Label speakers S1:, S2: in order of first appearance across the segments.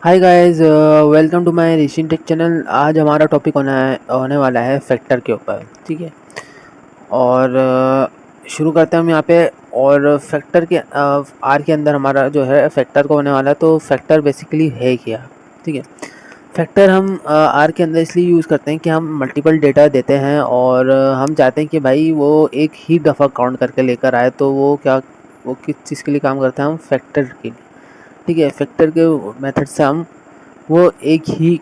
S1: Hi guys, welcome to my Rishi tech channel. आज हमारा topic होने वाला है फैक्टर के ऊपर। ठीक है। और शुरू करते हैं हम यहाँ पे। और फैक्टर के आर के अंदर हमारा जो है फैक्टर को होने वाला है। तो फैक्टर बेसिकली है क्या? ठीक है। फैक्टर हम आर के अंदर इसलिए यूज़ करते हैं कि हम मल्टीपल डेटा देते हैं और हम चाहते हैं कि भाई वो एक ही दफ़ा काउंट करके लेकर आए। तो वो किस चीज़ के लिए काम करता है? हम फैक्टर के लिए। ठीक है। फैक्टर के मेथड से हम वो एक ही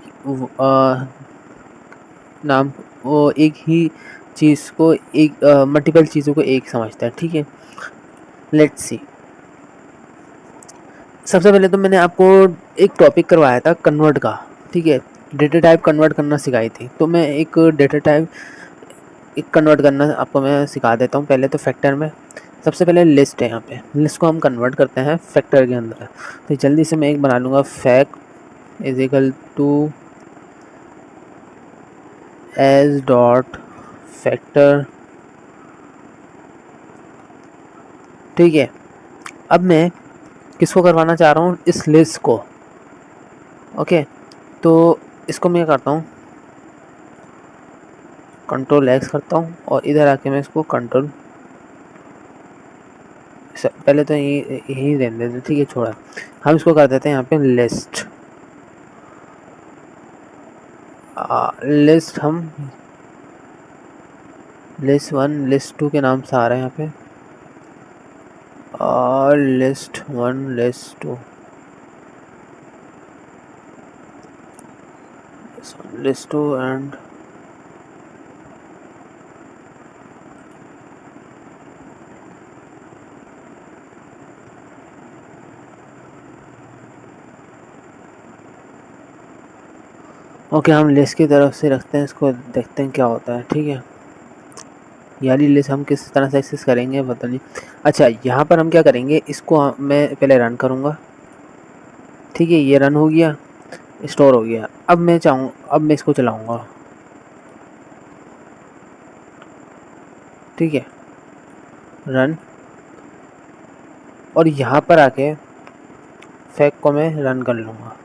S1: नाम वो एक ही चीज़ को एक मल्टीपल चीज़ों को एक समझता है। ठीक है। Let's see. सबसे पहले तो मैंने आपको एक टॉपिक करवाया था कन्वर्ट का। ठीक है। डेटा टाइप कन्वर्ट करना सिखाई थी। तो मैं एक डेटा टाइप एक कन्वर्ट करना आपको मैं सिखा देता हूँ। पहले तो फैक्टर में सबसे पहले लिस्ट है। यहाँ पे लिस्ट को हम कन्वर्ट करते हैं फैक्टर के अंदर। तो जल्दी से मैं एक बना लूँगा, fact is equal to as dot factor. ठीक है। अब मैं किसको करवाना चाह रहा हूँ? इस लिस्ट को। ओके। तो इसको मैं करता हूँ, कंट्रोल एक्स करता हूँ और इधर आके मैं इसको कंट्रोल, पहले तो यही रहने देते। ठीक है, छोड़ा। हम इसको कर देते हैं यहाँ पे लिस्ट। लिस्ट हम लिस्ट 1 लिस्ट 2 के नाम से आ रहे हैं यहाँ पे। और list 1 list 2 list 2 and okay. हम लिस्ट की तरफ से रखते हैं इसको, देखते हैं क्या होता है। ठीक है। यारी लिस्ट हम किस तरह से एक्सेस करेंगे पता नहीं। अच्छा, यहाँ पर हम क्या करेंगे, इसको मैं पहले रन करूँगा। ठीक है, ये रन हो गया, स्टोर हो गया। अब मैं इसको चलाऊँगा। ठीक है, रन। और यहाँ पर आके फैक्ट को मैं रन कर लूँगा।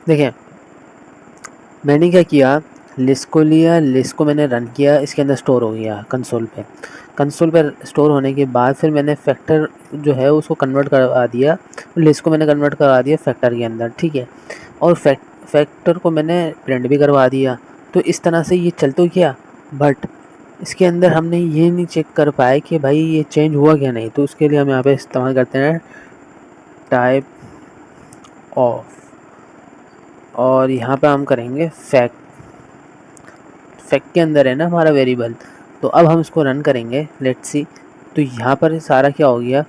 S1: देखिए, मैंने क्या किया, लिस्ट को लिया, लिस्ट को मैंने रन किया, इसके अंदर स्टोर हो गया कंसोल पे। कंसोल पे स्टोर होने के बाद फिर मैंने फैक्टर जो है उसको कन्वर्ट करवा दिया, लिस्ट को मैंने कन्वर्ट करवा दिया फैक्टर के अंदर। ठीक है। और फैक्टर को मैंने प्रिंट भी करवा दिया। तो इस तरह से ये चल तो गया, बट इसके अंदर हमने ये नहीं चेक कर पाए कि भाई ये चेंज हुआ क्या नहीं। तो उसके लिए हम यहाँ पे इस्तेमाल करते हैं टाइप ऑफ। और यहाँ पे हम करेंगे फैक्ट के अंदर है ना हमारा वेरिएबल। तो अब हम इसको रन करेंगे, लेट्स सी। तो यहाँ पर सारा क्या हो गया,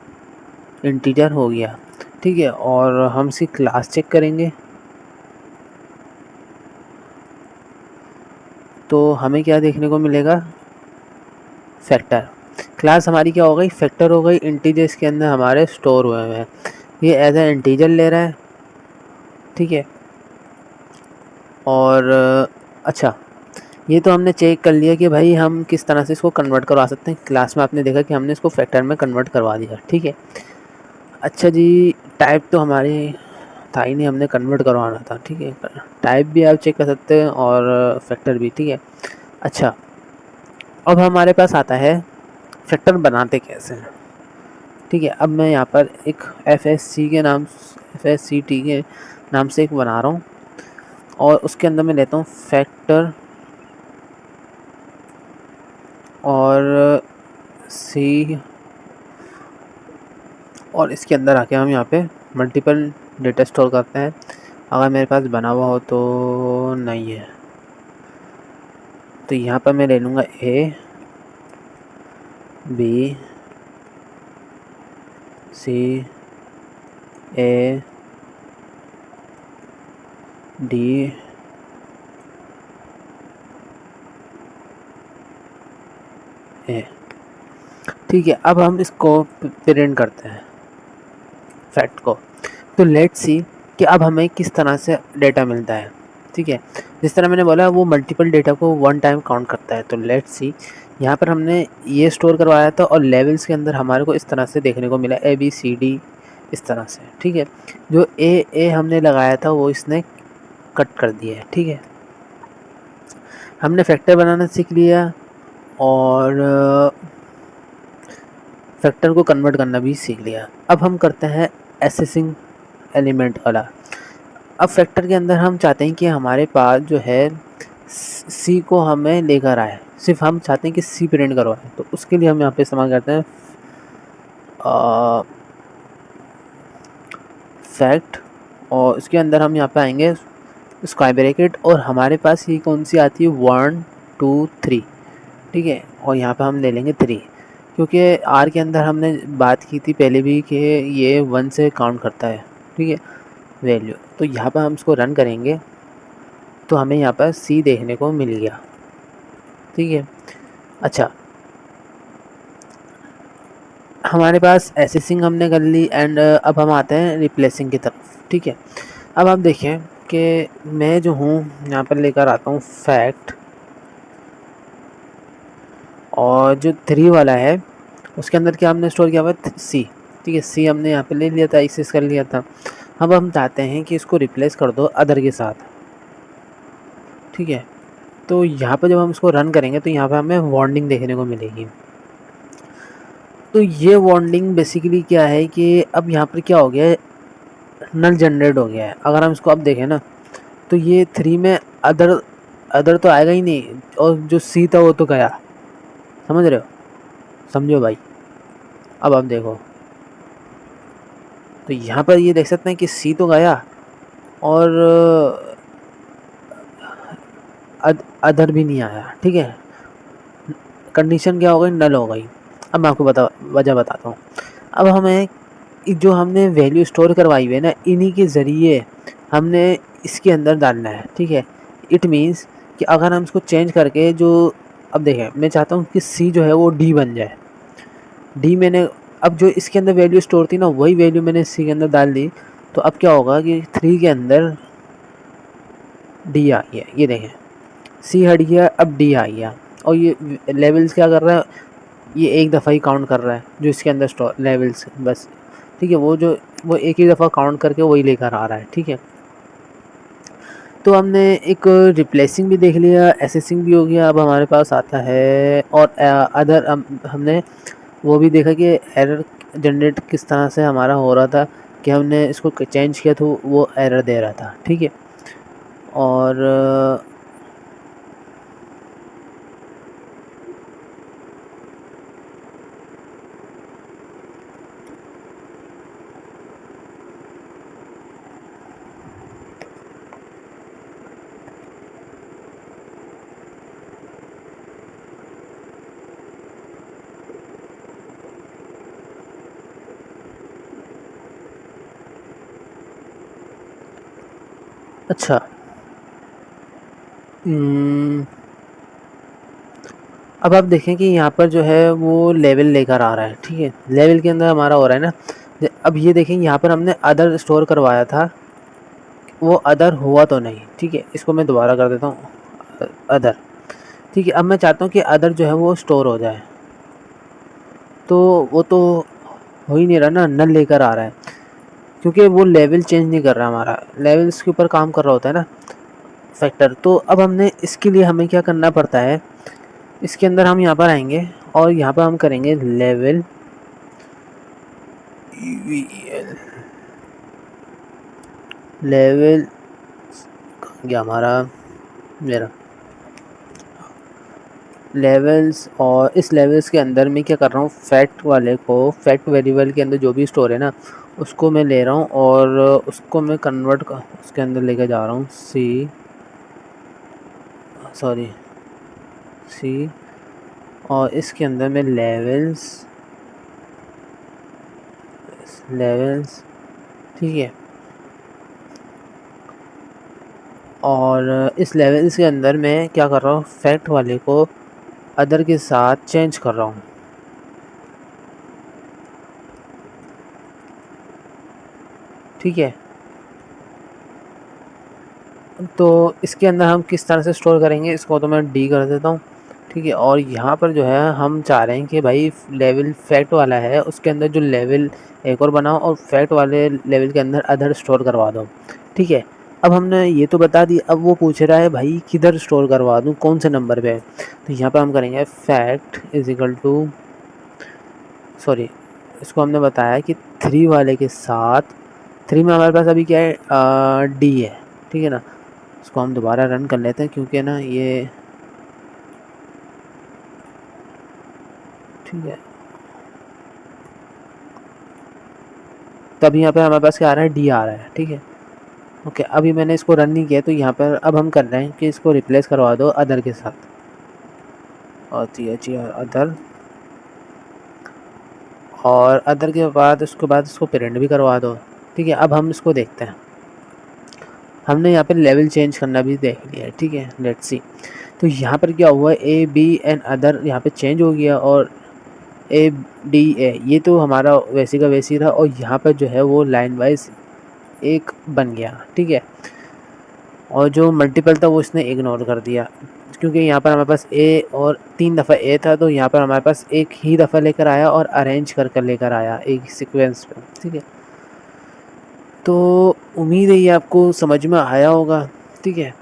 S1: इंटीजर हो गया। ठीक है। और हम इसकी क्लास चेक करेंगे तो हमें क्या देखने को मिलेगा, फैक्टर। क्लास हमारी क्या हो गई, फैक्टर हो गई। इंटीजर इसके अंदर हमारे स्टोर हुए हैं, ये एज ए इंटीजर ले रहा है। ठीक है। और अच्छा, ये तो हमने चेक कर लिया कि भाई हम किस तरह से इसको कन्वर्ट करवा सकते हैं। क्लास में आपने देखा कि हमने इसको फैक्टर में कन्वर्ट करवा दिया। ठीक है। अच्छा जी, टाइप तो हमारे था ही नहीं, हमने कन्वर्ट करवाना था। ठीक है। टाइप भी आप चेक कर सकते हैं और फैक्टर भी। ठीक है। अच्छा, अब हमारे पास आता है फैक्टर बनाते कैसे हैं। ठीक है। अब मैं यहाँ पर एक FSCT के नाम से एक बना रहा हूँ और उसके अंदर मैं लेता हूँ फैक्टर और सी। और इसके अंदर आके हम यहाँ पे मल्टीपल डेटा स्टोर करते हैं। अगर मेरे पास बना हुआ हो तो नहीं है, तो यहाँ पर मैं ले लूँगा ABCD। ठीक है। अब हम इसको प्रिंट करते हैं फैक्ट को। तो लेट्स सी कि अब हमें किस तरह से डेटा मिलता है। ठीक है। जिस तरह मैंने बोला वो मल्टीपल डेटा को वन टाइम काउंट करता है। तो लेट्स सी यहाँ पर हमने ये स्टोर करवाया था और लेवल्स के अंदर हमारे को इस तरह से देखने को मिला ABCD इस तरह से, ठीक है। जो ए हमने लगाया था वो इसने कट कर दिया है, ठीक है। हमने फैक्टर बनाना सीख लिया और फैक्टर को कन्वर्ट करना भी सीख लिया। अब हम करते हैं एसेसिंग एलिमेंट वाला। अब फैक्टर के अंदर हम चाहते हैं कि हमारे पास जो है सी को हमें लेकर आए, सिर्फ हम चाहते हैं कि सी प्रिंट करवाएं, तो उसके लिए हम यहाँ पे इस्तेमाल करते हैं फैक्ट, और इसके अंदर हम यहाँ पे आएंगे स्क्वायर ब्रैकेट, और हमारे पास ये कौन सी आती है 1 2 3, ठीक है। और यहाँ पे हम ले लेंगे 3, क्योंकि आर के अंदर हमने बात की थी पहले भी कि ये 1 से काउंट करता है, ठीक है, वैल्यू। तो यहाँ पर हम इसको रन करेंगे तो हमें यहाँ पर सी देखने को मिल गया, ठीक है। अच्छा, हमारे पास एसेसिंग हमने कर ली एंड अब हम आते हैं रिप्लेसिंग की तरफ, ठीक है। अब आप देखें कि मैं जो हूँ यहाँ पर लेकर आता हूँ फैक्ट, और जो 3 वाला है उसके अंदर क्या हमने स्टोर किया हुआ है सी, ठीक है। सी हमने यहाँ पे ले लिया था, एक्सेस कर लिया था। अब हम चाहते हैं कि इसको रिप्लेस कर दो अदर के साथ, ठीक है। तो यहाँ पर जब हम इसको रन करेंगे तो यहाँ पे हमें वार्निंग देखने को मिलेगी। तो ये वार्निंग बेसिकली क्या है कि अब यहाँ पर क्या हो गया है, नल जनरेट हो गया है। अगर हम इसको अब देखें ना तो ये 3 में अदर तो आएगा ही नहीं, और जो सी था वो तो गया, समझ रहे हो, समझो भाई। अब आप देखो तो यहाँ पर ये देख सकते हैं कि सी तो गया और अदर भी नहीं आया, ठीक है। कंडीशन क्या हो गई, नल हो गई। अब मैं आपको वजह बताता हूँ। अब हमें जो हमने वैल्यू स्टोर करवाई हुई है ना, इन्हीं के ज़रिए हमने इसके अंदर डालना है, ठीक है। इट मीन्स कि अगर हम इसको चेंज करके जो, अब देखें मैं चाहता हूँ कि सी जो है वो डी बन जाए। डी मैंने, अब जो इसके अंदर वैल्यू स्टोर थी ना वही वैल्यू मैंने सी के अंदर डाल दी, तो अब क्या होगा कि 3 के अंदर डी आ गया, ये देखें सी हट गया, अब डी आ गया। और ये लेवल्स क्या कर रहा है, ये एक दफ़ा ही काउंट कर रहा है जो इसके अंदर स्टोर लेवल्स, बस, ठीक है। वो एक ही दफ़ा काउंट करके वही लेकर आ रहा है, ठीक है। तो हमने एक रिप्लेसिंग भी देख लिया, एसेसिंग भी हो गया। अब हमारे पास आता है और अदर, हमने वो भी देखा कि एरर जनरेट किस तरह से हमारा हो रहा था, कि हमने इसको चेंज किया तो वो एरर दे रहा था, ठीक है। और अच्छा, अब आप देखें कि यहाँ पर जो है वो लेवल लेकर आ रहा है, ठीक है। लेवल के अंदर हमारा हो रहा है ना। अब ये देखें यहाँ पर हमने अदर स्टोर करवाया था, वो अदर हुआ तो नहीं, ठीक है। इसको मैं दोबारा कर देता हूँ अदर, ठीक है। अब मैं चाहता हूँ कि अदर जो है वो स्टोर हो जाए, तो वो तो हो ही नहीं रहा ना, नल लेकर आ रहा है, क्योंकि वो लेवल चेंज नहीं कर रहा, हमारा लेवल इसके ऊपर काम कर रहा होता है ना फैक्टर। तो अब हमने इसके लिए हमें क्या करना पड़ता है, इसके अंदर हम यहाँ पर आएंगे और यहाँ पर हम करेंगे लेवल लेवल क्या हमारा मेरा लेवल्स, और इस लेवल्स के अंदर मैं क्या कर रहा हूँ, फैक्ट वाले को, फैक्ट वेरिएबल के अंदर जो भी स्टोर है ना उसको मैं ले रहा हूँ और उसको मैं कन्वर्ट कर उसके अंदर लेके जा रहा हूँ सी, और इसके अंदर मैं लेवल्स, ठीक है। और इस लेवल्स के अंदर मैं क्या कर रहा हूँ, फैक्ट वाले को अदर के साथ चेंज कर रहा हूँ, ठीक है। तो इसके अंदर हम किस तरह से स्टोर करेंगे, इसको तो मैं डी कर देता हूँ, ठीक है। और यहाँ पर जो है हम चाह रहे हैं कि भाई लेवल फैक्ट वाला है उसके अंदर जो लेवल एक और बनाओ और फैक्ट वाले लेवल के अंदर अदर स्टोर करवा दो। ठीक है। अब हमने ये तो बता दी, अब वो पूछ रहा है भाई किधर स्टोर करवा दूँ, कौन से नंबर पे। तो यहाँ पर हम करेंगे fact is equal to, sorry इसको हमने बताया कि 3 वाले के साथ 3 में हमारे पास अभी क्या है, डी है। ठीक है ना। इसको हम दोबारा रन कर लेते हैं क्योंकि ना ये ठीक है। तब यहाँ पे हमारे पास क्या आ रहा है, डी आ रहा है। ठीक है। ओके, अभी मैंने इसको रन नहीं किया तो यहाँ पर अब हम कर रहे हैं कि इसको रिप्लेस करवा दो अदर के साथ, और टी और अदर, और अदर के बाद उसके बाद इसको पेरेंट भी करवा दो। ठीक है। अब हम इसको देखते हैं, हमने यहाँ पर लेवल चेंज करना भी देख लिया है। ठीक है, लेट्स सी। तो यहाँ पर क्या हुआ, ए बी एंड अदर यहाँ पे चेंज हो गया, और ए डी ए ये तो हमारा वैसे का वैसे ही रहा, और यहाँ पर जो है वो लाइन वाइज एक बन गया। ठीक है। और जो मल्टीपल था वो इसने इग्नोर कर दिया, क्योंकि यहाँ पर हमारे पास ए और 3 दफ़ा ए था, तो यहाँ पर हमारे पास एक ही दफ़ा लेकर आया और अरेंज कर कर लेकर आया एक सीक्वेंस पे। ठीक है। तो उम्मीद है ये आपको समझ में आया होगा। ठीक है।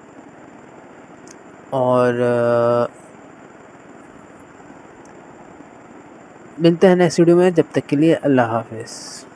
S1: और मिलते हैं नेक्स्ट वीडियो में, जब तक के लिए अल्लाह हाफिज़।